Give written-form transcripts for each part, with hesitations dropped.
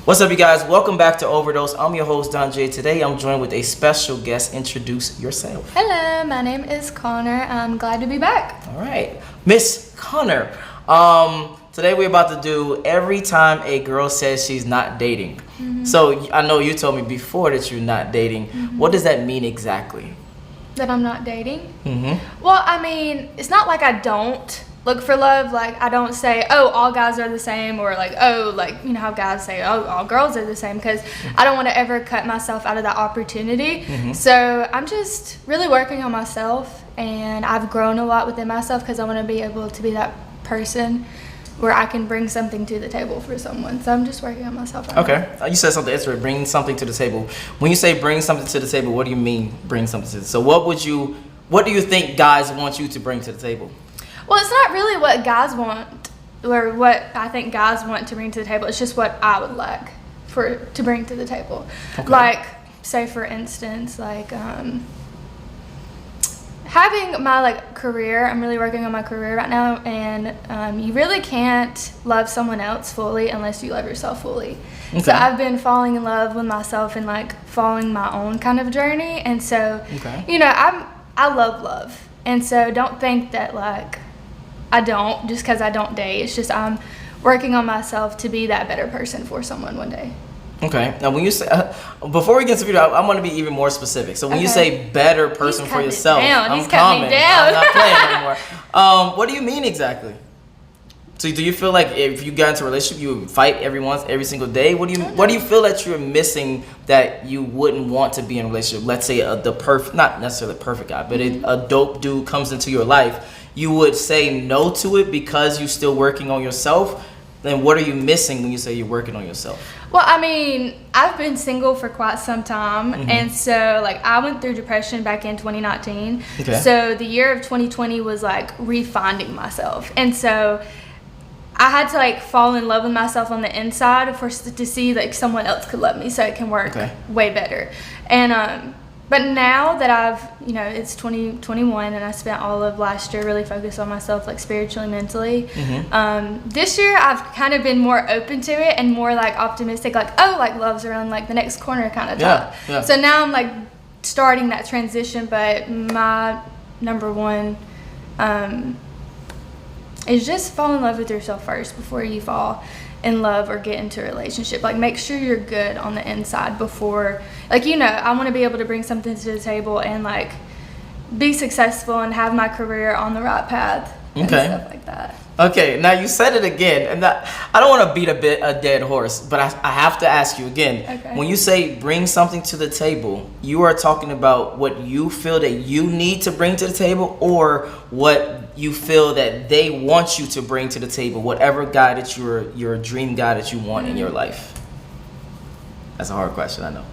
What's up, you guys? Welcome back to Overdose. I'm your host, Jaye. Today, I'm joined with a special guest. Introduce yourself. Hello, my name is Connor. I'm glad to be back. All right, Miss Connor. Today we're about to do every time a girl says she's not dating. Mm-hmm. So I know you told me before that you're not dating. Mm-hmm. What does that mean exactly? That I'm not dating? Mm-hmm. Well, I mean, it's not like I don't look for love. Like, I don't say, oh, all guys are the same, or like, oh, like, you know how guys say, oh, all girls are the same, because I don't want to ever cut myself out of that opportunity. Mm-hmm. So I'm just really working on myself, and I've grown a lot within myself because I want to be able to be that person where I can bring something to the table for someone. So I'm just working on myself right now. You said something interesting, bring something to the table. When you say bring something to the table, what do you mean bring something to the table? So what do you think guys want you to bring to the table? Well, it's not really what guys want or what I think guys want to bring to the table. It's just what I would like to bring to the table. Okay. Like, say for instance, like having my career. I'm really working on my career right now, and you really can't love someone else fully unless you love yourself fully. Okay. So I've been falling in love with myself and following my own kind of journey, and so you know, I love, and so don't think that I don't just because I don't date. It's just I'm working on myself to be that better person for someone one day. Okay. Now, when you say before we get to the video, I want to be even more specific. So when you say better person for yourself, I'm coming. I'm not playing anymore. What do you mean exactly? So do you feel like if you got into a relationship, you would fight every single day? What do you feel that you're missing that you wouldn't want to be in a relationship? Let's say not necessarily the perfect guy, but a dope dude comes into your life. You would say no to it because you're still working on yourself. Then what are you missing when you say you're working on yourself? Well, I mean, I've been single for quite some time, and so I went through depression back in 2019. Okay. So the year of 2020 was refinding myself, and so I had to fall in love with myself on the inside to see someone else could love me, so it can work way better. And but now that it's 2021 and I spent all of last year really focused on myself, spiritually, mentally. This year I've kind of been more open to it and more optimistic, love's around the next corner kind of talk. Yeah. So now I'm starting that transition, but my number one is just fall in love with yourself first before you fall in love or get into a relationship. Make sure you're good on the inside before, I want to be able to bring something to the table and be successful and have my career on the right path and stuff like that. Okay, now you said it again, and I don't want to beat a dead horse, but I have to ask you again. Okay. When you say bring something to the table, you are talking about what you feel that you need to bring to the table, or what you feel that they want you to bring to the table, whatever guy that your dream guy that you want in your life? That's a hard question, I know.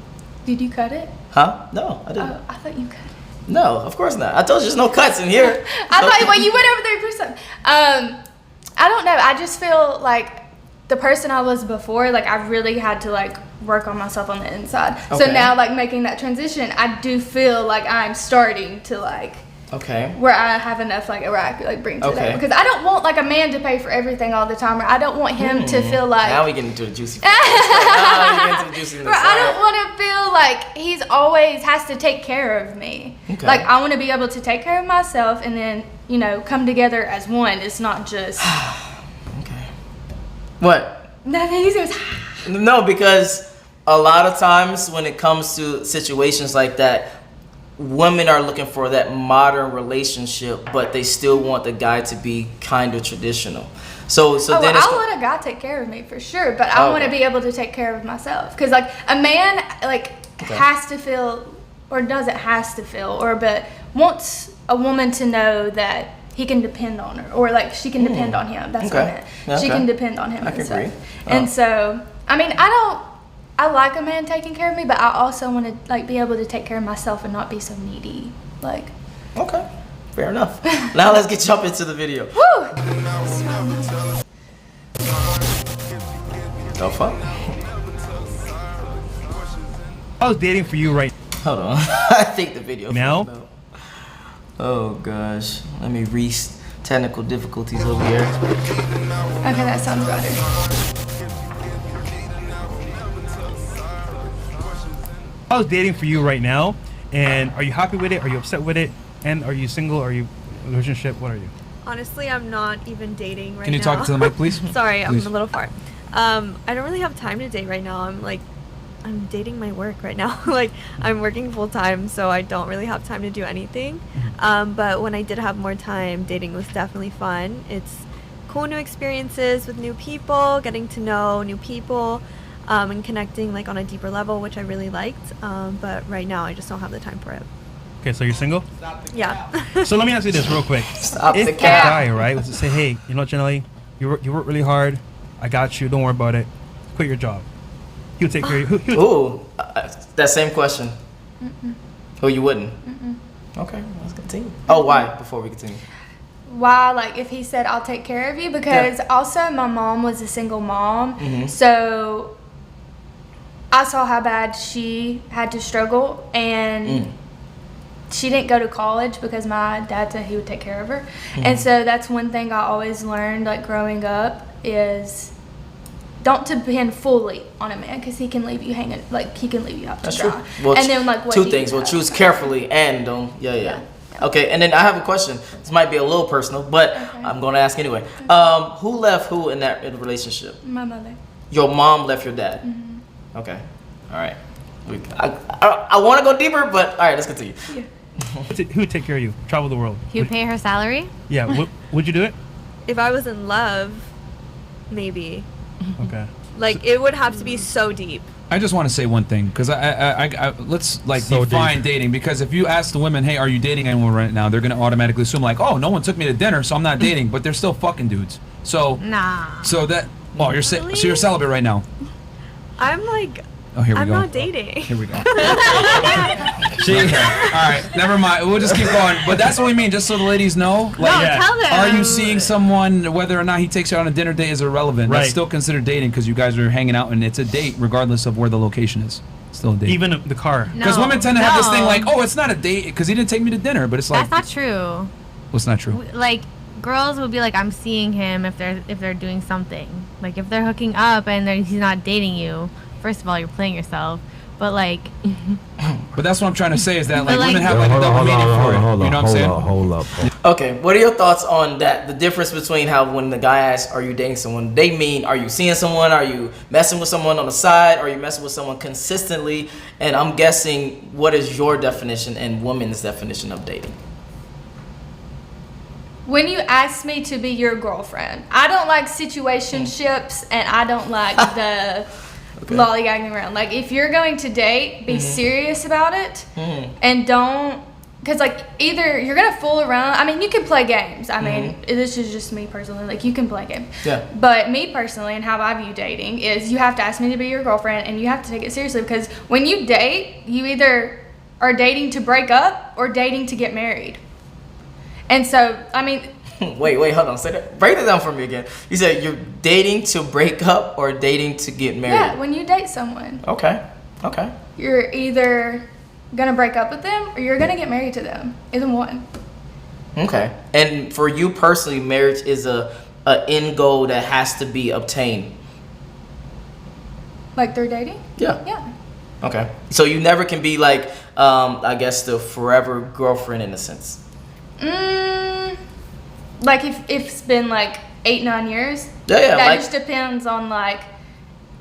Did you cut it? Huh? No, I didn't. I thought you cut it. No, of course not. I told you there's no cuts in here. I thought you went over there for something. I don't know. I just feel the person I was before, I really had to work on myself on the inside. Okay. So now making that transition, I do feel I'm starting to where I have enough where I could bring to that, because I don't want a man to pay for everything all the time, or I don't want him to feel now we get into the juicy part. I don't want to feel he's always has to take care of me. Okay. I want to be able to take care of myself and then come together as one. It's not just okay. What? Nothing. He goes no, because a lot of times when it comes to situations like that, women are looking for that modern relationship, but they still want the guy to be kind of traditional. So then I'll let a guy take care of me for sure, but I want to be able to take care of myself, because a man has to feel, or doesn't has to feel, but wants a woman to know that he can depend on her, or she can depend on him. That's what I meant. Okay. She can depend on him. I can agree. And so I mean, I like a man taking care of me, but I also want to be able to take care of myself and not be so needy. Okay, fair enough. Now let's jump into the video. Woo! No fun. I was dating for you right. Hold on. I think the video. Now. Oh gosh, let me technical difficulties over here. Okay, that sounds better. How's dating for you right now? And are you happy with it? Are you upset with it? And are you single? Are you in a relationship? What are you? Honestly, I'm not even dating right now. Can you talk to the mic, please? Sorry, Please. I'm a little far. I don't really have time to date right now. I'm dating my work right now. Like, I'm working full time, so I don't really have time to do anything. But when I did have more time, dating was definitely fun. It's cool new experiences with new people, getting to know new people, and connecting like on a deeper level, which I really liked. But right now, I just don't have the time for it. Okay, so you're single? Yeah. So let me ask you this real quick. Stop If the a cap. guy, right, was to say, hey, you know what, Janelle, you work really hard. I got you. Don't worry about it. Quit your job. He'll take care of you. Ooh, that same question. Who you wouldn't? Okay, let's continue. Oh, why? Before we continue. Why, like, if he said, I'll take care of you? Because also my mom was a single mom. So I saw how bad she had to struggle. And she didn't go to college because my dad said he would take care of her. And so that's one thing I always learned, like, growing up is don't depend fully on a man because he can leave you hanging, like, he can leave you out to That's dry. true. Well, and then, like, what two do things. you Well, have? choose carefully and don't. Yeah. Yeah. Okay, and then I have a question. This might be a little personal, but I'm going to ask anyway. Who left who in that relationship? My mother. Your mom left your dad. Okay. All right. I want to go deeper, but all right, let's continue. Yeah. Who would take care of you? Travel the world. You pay her salary? Yeah. Would you do it? If I was in love, maybe. Okay. Like, it would have to be so deep. I just want to say one thing because I let's like So define dating, because if you ask the women, hey, are you dating anyone right now, they're gonna automatically assume like, oh, no one took me to dinner, so I'm not dating, but they're still fucking dudes. So Nah. so that you're so you're celibate right now. I'm like, Oh, here we I'm go. not dating. Here we go. All right, never mind. We'll just keep going. But that's what we mean, just so the ladies know. Like, No, tell them. are you seeing someone, whether or not he takes you on a dinner date is irrelevant. Right. That's still considered dating because you guys are hanging out and it's a date regardless of where the location is. Still a date. Even the car. Because No, women tend to have this thing no. like, oh, it's not a date because he didn't take me to dinner. But it's like, That's not true. what's not true? Like, girls will be like, I'm seeing him if they're doing something. Like, if they're hooking up and he's not dating you, first of all, you're playing yourself. But, like... But that's what I'm trying to say is that like, But, like- women have like a double meaning for it. You know what I'm saying? Hold up. Okay, what are your thoughts on that? The difference between how when the guy asks, "Are you dating someone?" they mean, "Are you seeing someone? Are you messing with someone on the side? Are you messing with someone consistently?" And I'm guessing, what is your definition and women's definition of dating? When you ask me to be your girlfriend, I don't like situationships and I don't like the lollygagging around. Like, if you're going to date, be serious about it and don't, because, like, either you're going to fool around. I mean, you can play games. I mean, this is just me personally. Like, you can play games. Yeah. But me personally and how I view dating is you have to ask me to be your girlfriend and you have to take it seriously, because when you date, you either are dating to break up or dating to get married. And so, I mean... Wait, hold on. Say that. Break it down for me again. You said you're dating to break up or dating to get married? Yeah, when you date someone, Okay. you're either gonna break up with them or you're gonna get married to them. Either one. Okay. And for you personally, marriage is a end goal that has to be obtained. Like they're dating? Yeah. Yeah. Okay. So you never can be like, I guess, the forever girlfriend in a sense. Like if it's been like 8-9 years. Yeah, That like- just depends on like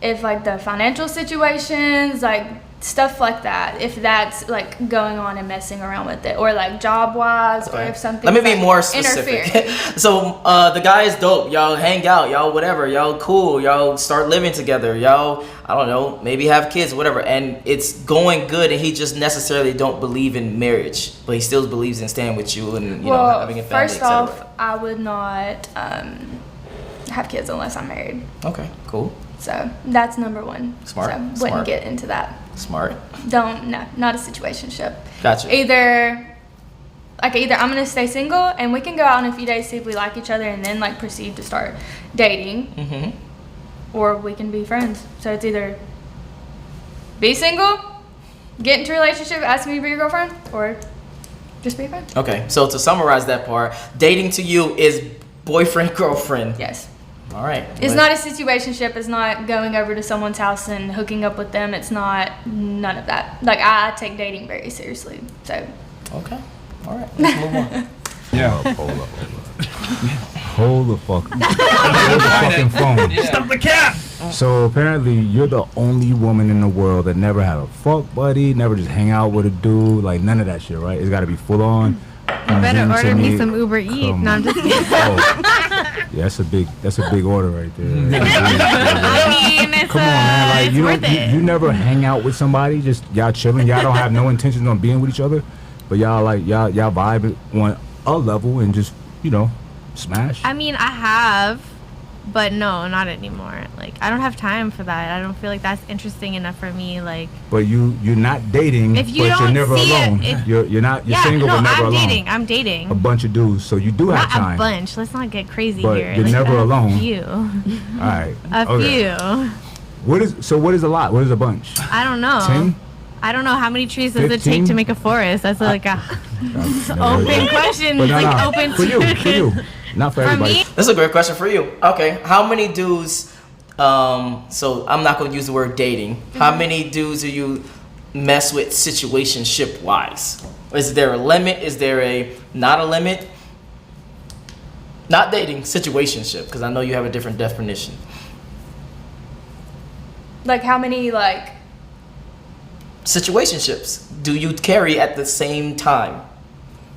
if like the financial situations, like stuff like that. If that's like going on and messing around with it, or like job wise, or if something. Let me be more specific. So the guy is dope. Y'all hang out. Y'all whatever. Y'all cool. Y'all start living together. Y'all, I don't know, maybe have kids, whatever. And it's going good, and he just necessarily don't believe in marriage, but he still believes in staying with you and Well, having a family. first off, I would not have kids unless I'm married. Okay, cool, So that's number one. Smart, So wouldn't smart. get into that. smart. Not a situationship. Gotcha. Either I'm gonna stay single and we can go out on a few days, see if we like each other, and then like proceed to start dating, or we can be friends. So it's either be single, get into a relationship, ask me to be your girlfriend, or just be a friend. Okay, so to summarize that part, dating to you is boyfriend girlfriend. Yes. All right. It's not a situationship. It's not going over to someone's house and hooking up with them. It's not none of that. Like, I take dating very seriously. So. Okay. All right. Let's move on. Yeah. Hold up. Hold the fucking phone. Yeah. Stop the cap. So apparently you're the only woman in the world that never had a fuck buddy, never just hang out with a dude, like none of that shit, right? It's got to be full on. You better order me some Uber Eats. No, I'm just kidding. Yeah, that's a big order right there. I mean, it's Come on, man. Like it's worth it. you never hang out with somebody, just y'all chilling. Y'all don't have no intentions on being with each other, but y'all vibe on a level and just smash. I mean, I have, but no, not anymore. Like, I don't have time for that. I don't feel like that's interesting enough for me. Like, But you're not dating, If you but you're don't never see it, alone. You're single, no, but never I'm alone. dating. I'm dating. A bunch of dudes, so you do have Not time. a bunch. Let's not get crazy But here. you're Like, never a alone. Few. All right. A few. What is a lot? What is a bunch? I don't know. 10? I don't know how many trees does it 15? take to make a forest. That's like a Never open heard that. question. But It's no, like no. open for you, not for For everybody. me, This is a great question for you. Okay. How many dudes, so I'm not going to use the word dating. How many dudes do you mess with situationship wise? Is there a limit? Is there not a limit? Not dating, situationship, because I know you have a different definition. Like, how many, like... Situationships do you carry at the same time?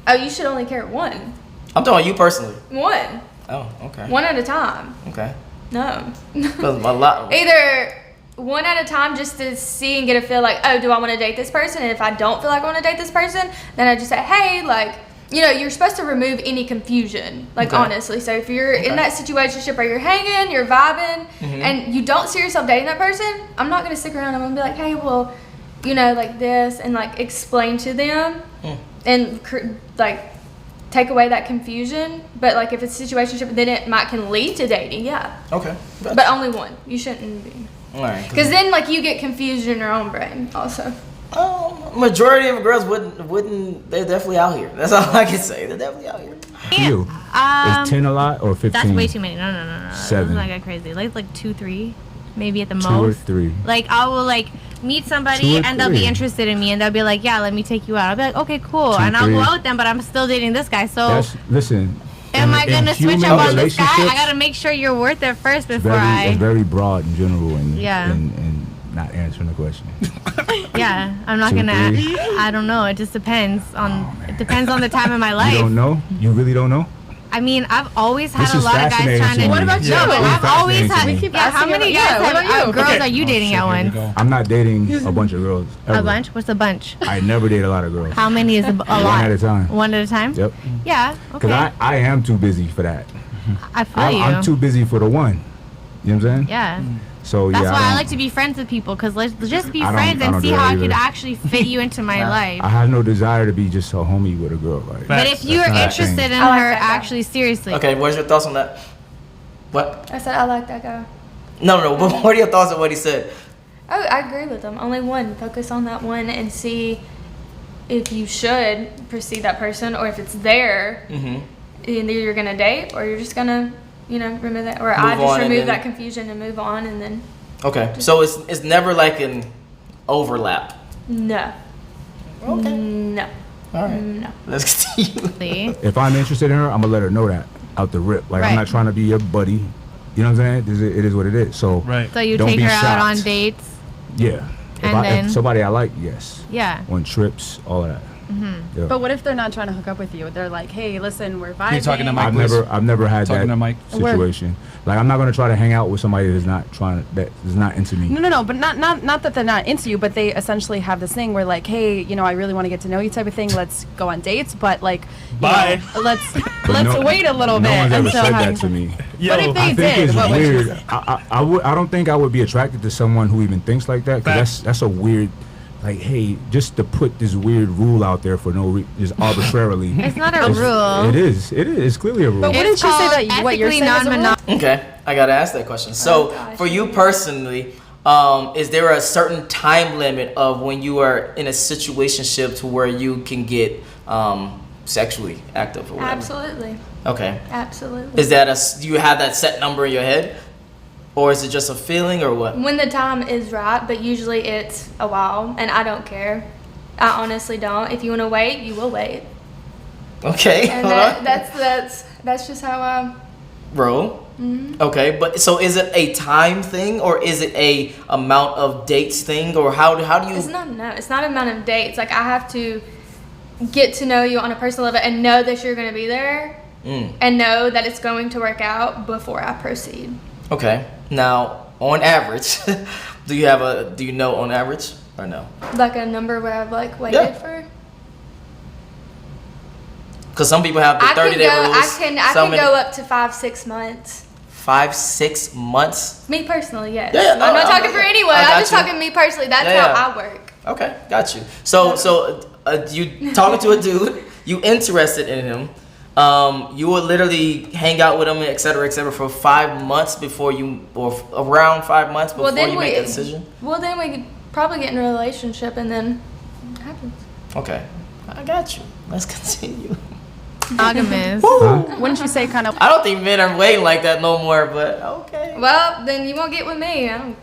Oh, you should only carry one. I'm talking about you personally. One. Oh, okay. One at a time. Okay. No. 'Cause a lot. Either one at a time just to see and get a feel like, oh, do I want to date this person? And if I don't feel like I want to date this person, then I just say, hey, like, you're supposed to remove any confusion, like, Okay. honestly. So if you're in that situationship where you're hanging, you're vibing, and you don't see yourself dating that person, I'm not going to stick around. I'm going to be like, hey, well, like this, and, like, explain to them and, like, take away that confusion. But, like, if it's a situationship, then it can lead to dating, yeah. Okay. Gotcha. But only one. You shouldn't be. All right. Because then, like, you get confused in your own brain also. Majority of girls wouldn't. They're definitely out here. That's all I can say. They're definitely out here. For you, is 10 a lot or 15? that's way too many. No. 7. That's not that crazy. Like 2, 3, maybe at the 2 most. or 3. Like, I will meet 2 somebody or and they'll be 3. interested in me and they'll be like, yeah, let me take you out. I'll be like, okay, cool. 2, And I'll 3. go out with them, but I'm still dating this guy. So Listen. am I gonna switch human up on this guy? I relationships, gotta make sure you're worth it first before it's very broad in general and Yeah. and not answering the question. Yeah, I'm not 2, gonna. 3. I don't know. It just depends on. It depends on the time of my life. You don't know? You really don't know? I mean, I've always had This a is lot of guys fascinating trying to to. me. What about you? No, but It's I've always fascinating to had. me. We keep Yeah, how asking many about- guys yeah, what about you? girls Okay. are you dating at once? I'm not dating a bunch of girls. A Ever. bunch? What's a bunch? I never date a lot of girls. How many is a lot? One at a time. One at a time? Yep. Yeah. Because Okay. I am too busy for that. I feel you. I'm too busy for the one. You know what I'm saying? Yeah. So That's yeah. why I don't- like to be friends with people, because let's just be I don't- friends I and don't see do how that I could either. actually fit you into my life. I have no desire to be just a homie with a girl. Like, But if you're not a interested thing. in I like her that guy. actually seriously, Okay. What's your thoughts on that? What? I said, I like that guy. No. But what are your thoughts on what he said? Oh, I agree with him. Only one. Focus on that one and see if you should pursue that person or if it's there. Mm-hmm. Either you're going to date or you're just going to, remove that. Or Move I on just and remove then- that confusion and move on and then, Okay. So it's never like an overlap. no. Okay. No. All right. No. Let's continue. If I'm interested in her, I'm gonna let her know that out the rip. Like Right. I'm not trying to be your buddy. You know what I'm saying? It is what it is. So Right. so you Don't take be her out on shocked. dates. yeah. And then- If somebody I like, yes. Yeah. On trips, all of that. Yeah. But what if they're not trying to hook up with you? They're like, hey, listen, we're vibing. you talking to Mike? I've never had Talking to that Mike. situation. Like I'm not gonna try to hang out with somebody that is not into me. No, but not that they're not into you, but they essentially have this thing where like, hey, I really want to get to know you type of thing. Let's go on dates, but like, Bye. let's But no- wait a little no bit one's ever until said having. that to me. Yo, What if they I think did? it's What would you weird. say? I don't think I would be attracted to someone who even thinks like that. Cause that's a weird, like, hey, just to put this weird rule out there for no reason, just arbitrarily. It's not a rule. It is. It's clearly a rule. But wouldn't It's you say called that what you're ethically saying is a rule? non-monogamous. Okay, I gotta ask that question. So, gosh. for you personally, is there a certain time limit of when you are in a situationship to where you can get sexually active or whatever? Absolutely. Okay. Absolutely. Is that do you have that set number in your head? Or is it just a feeling or what? When the time is right, but usually it's a while, and I don't care. I honestly don't. If you want to wait, you will wait. Okay. And hold on. that's just how I Roll. Okay, but so is it a time thing or is it a amount of dates thing or how do you? It's not an amount of dates. Like I have to get to know you on a personal level and know that you're going to be there and know that it's going to work out before I proceed. Okay. Now, on average, do you know on average or no? Like a number where I've like waited for. Because some people have the 30-day rules. I can go up to 5-6 months. 5-6 months. Me personally, yes. Yeah, no, I'm not talking for anyone. I'm just you. talking me personally. That's Yeah. how I work. Okay, got you. So you talking to a dude, you interested in him, you would literally hang out with him, et cetera, for 5 months before you, or around 5 months before you make a decision? Well, then we could probably get in a relationship and then it happens. Okay, I got you. Let's continue. Monogamous. Wouldn't you say kind of? I don't think men are waiting like that no more, but okay. Well, then you won't get with me. I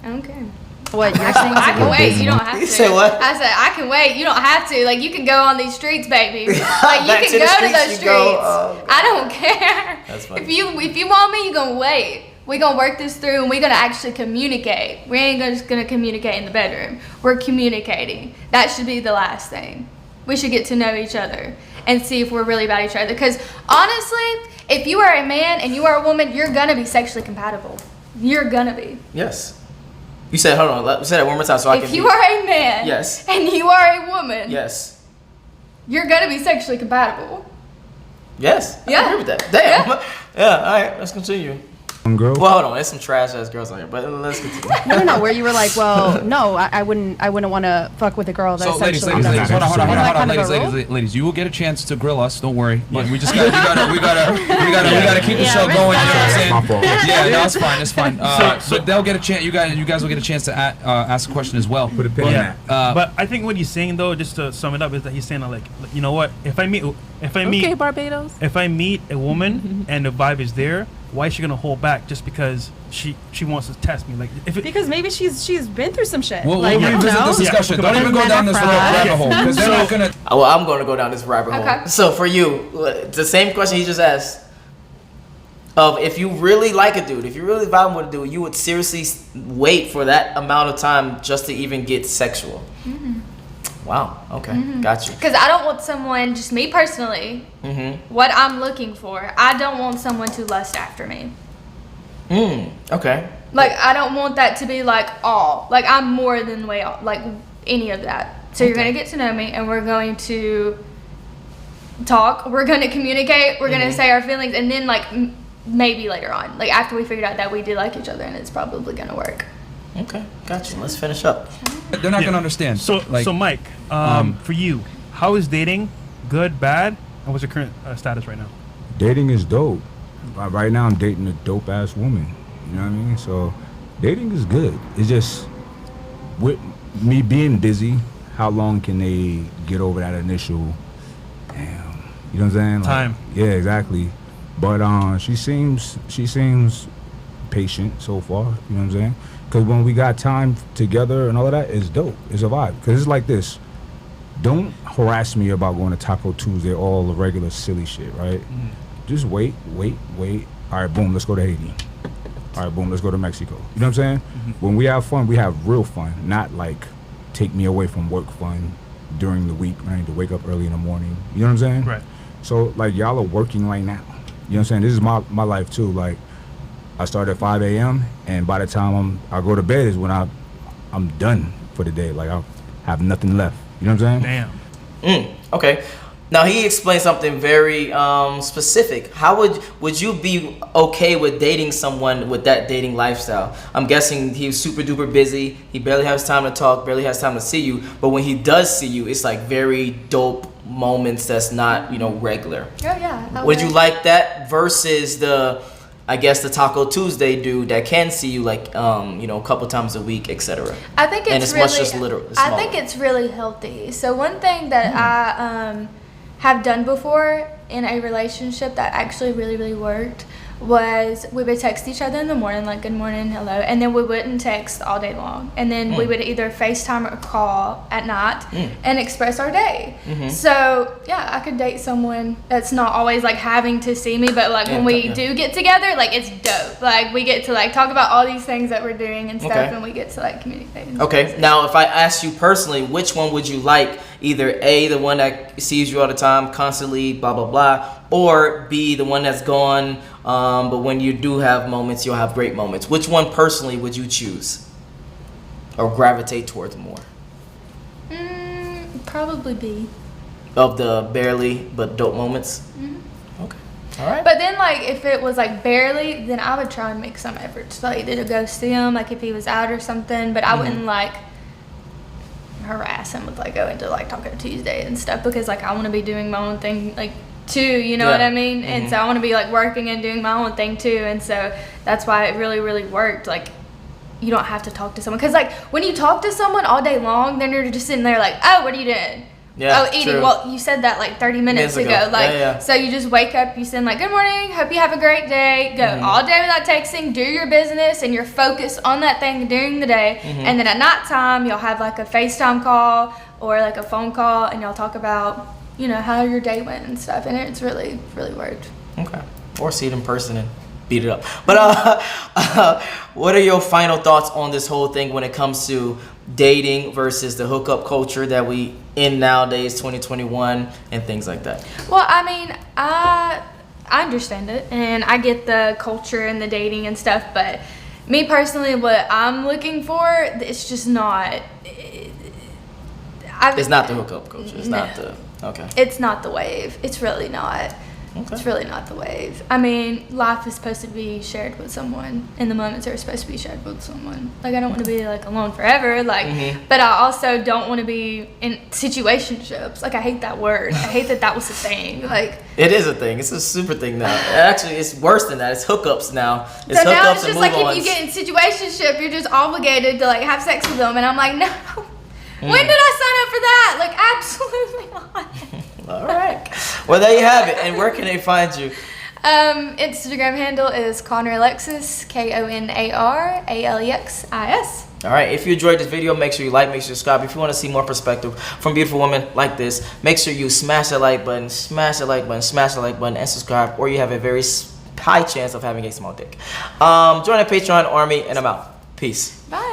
don't care. What you're saying? I can wait. You don't have to. You said what? I said I can wait. You don't have to. Like you can go on these streets, baby. Like you Back can to the go to streets those you streets. go. I don't care. That's funny. If you want me, you gonna wait. We gonna work this through, and we gonna actually communicate. We ain't just gonna communicate in the bedroom. We're communicating. That should be the last thing. We should get to know each other and see if we're really about each other. Because honestly, if you are a man and you are a woman, you're gonna be sexually compatible. You're gonna be. Yes. You said, hold on, say that one more time so I can. If you are a man, Yes. and you are a woman, Yes. you're gonna be sexually compatible. Yes. I Yeah. agree with that. Damn. Yeah. All right. Let's continue. Girl. Well, hold on. There's some trash ass girls on here, but let's continue. No. Where you were like, well, no, I wouldn't want to fuck with a girl that's So, ladies, sexually hold on, Isn't that kind of a rule? ladies. You will get a chance to grill us. Don't worry. But we just we gotta keep the show going. You know what I'm saying? My fault. Yeah, no, it's fine. But they'll get a chance. You guys will get a chance to ask a question as well. Put a pin in Yeah. that. But I think what he's saying though, just to sum it up, is that he's saying that, like, you know what? If I meet Okay, Barbados. if I meet a woman and the vibe is there, why is she gonna hold back just because she wants to test me? Like, if it, Because maybe she's been through some shit. We'll like, I don't revisit know. this discussion. Yeah. Don't even go down this rabbit hole because they're not gonna. Well, I'm going to go down this rabbit hole. Okay. So for you, the same question he just asked. Of if you really like a dude, if you really vibe with a dude, you would seriously wait for that amount of time just to even get sexual. Wow. Okay. Got you. Because I don't want someone, just me personally, what I'm looking for, I don't want someone to lust after me. Okay. Like, I don't want that to be like all. Like, I'm more than way all. Like, any of that. So you're going to get to know me, and we're going to talk. We're going to communicate. We're going to say our feelings. And then, like, maybe later on. Like, after we figured out that we do like each other, and it's probably going to work. Okay. Got you. Let's finish up. They're not gonna understand. So Mike, for you, how is dating? Good, bad, and what's your current status right now? Dating is dope. Right now, I'm dating a dope ass woman. You know what I mean? So, dating is good. It's just with me being busy. How long can they get over that initial? Damn, you know what I'm saying? Like, Time. Yeah, exactly. But she seems patient so far. You know what I'm saying? Because when we got time together and all of that, it's dope. It's a vibe. Because it's like this. Don't harass me about going to Taco Tuesday, all the regular silly shit, right? Just wait. All right, boom, let's go to Haiti. All right, boom, let's go to Mexico. You know what I'm saying? When we have fun, we have real fun, not like take me away from work fun during the week when I need to wake up early in the morning. You know what I'm saying? Right. So, like, y'all are working right now. You know what I'm saying? This is my life, too. Like, I start at 5 a.m. and by the time I go to bed is when I'm done for the day. Like I have nothing left. You know what I'm saying? Damn. Okay. Now he explained something very specific. How would you be okay with dating someone with that dating lifestyle? I'm guessing he's super duper busy. He barely has time to talk, barely has time to see you. But when he does see you, it's like very dope moments that's not, regular. Oh, yeah. Would you like that versus the Taco Tuesday dude that can see you like a couple times a week, etc. I think it's and it's really, much just little. I think it's really healthy. So one thing that have done before in a relationship that actually really, really worked was we would text each other in the morning, like good morning, hello, and then we wouldn't text all day long. And then we would either FaceTime or call at night and express our day. So, yeah, I could date someone that's not always like having to see me, but like when we do get together, like it's dope. Like we get to like talk about all these things that we're doing and stuff, and we get to like communicate. And Okay, stuff. now if I ask you personally, which one would you like? Either A, the one that sees you all the time, constantly, blah, blah, blah, or B, the one that's gone, but when you do have moments, you'll have great moments. Which one personally would you choose or gravitate towards more? Probably B. Of the barely but dope moments? Okay, all right. But then, like, if it was like barely, then I would try and make some efforts, like either to go see him, like if he was out or something. But I wouldn't like harass him with like going to like Taco Tuesday and stuff, because like I want to be doing my own thing, like too. You know what I mean? And so I want to be like working and doing my own thing too. And so that's why it really, really worked. Like, you don't have to talk to someone, because like when you talk to someone all day long, then you're just sitting there like, oh, what are you doing? Yeah, eating. true. Well, you said that like 30 minutes ago. Like, so you just wake up, you send like, good morning, hope you have a great day, go all day without texting, do your business, and you're focused on that thing during the day. And then at nighttime, you'll have like a FaceTime call or like a phone call, and y'all talk about, you know, how your day went and stuff. And it's really, really worked. Okay. Or see it in person and beat it up. But what are your final thoughts on this whole thing when it comes to dating versus the hookup culture that we in nowadays, 2021, and things like that? Well, I mean, I understand it, and I get the culture and the dating and stuff, but me personally, what I'm looking for, it's just not. It's not the hookup culture. It's not the. Okay. It's not the wave. It's really not. Okay. It's really not the wave. I mean, life is supposed to be shared with someone, and the moments are supposed to be shared with someone. Like, I don't want to be like alone forever. Like, but I also don't want to be in situationships. Like, I hate that word. I hate that was a thing. Like, it is a thing. It's a super thing now. Actually, it's worse than that. It's hookups now. It's so hookups now it's and just like move-ons. if you get in situationship, you're just obligated to like have sex with them, and I'm like, no. When did I sign up for that? Like, absolutely not. All right. Well, there you have it. And where can they find you? Instagram handle is Connor Alexis, KONARALEXIS. All right. If you enjoyed this video, make sure you like, make sure you subscribe. If you want to see more perspective from beautiful women like this, make sure you smash that like button, smash the like button, smash the like button, and subscribe, or you have a very high chance of having a small dick. Join the Patreon army, and I'm out. Peace. Bye.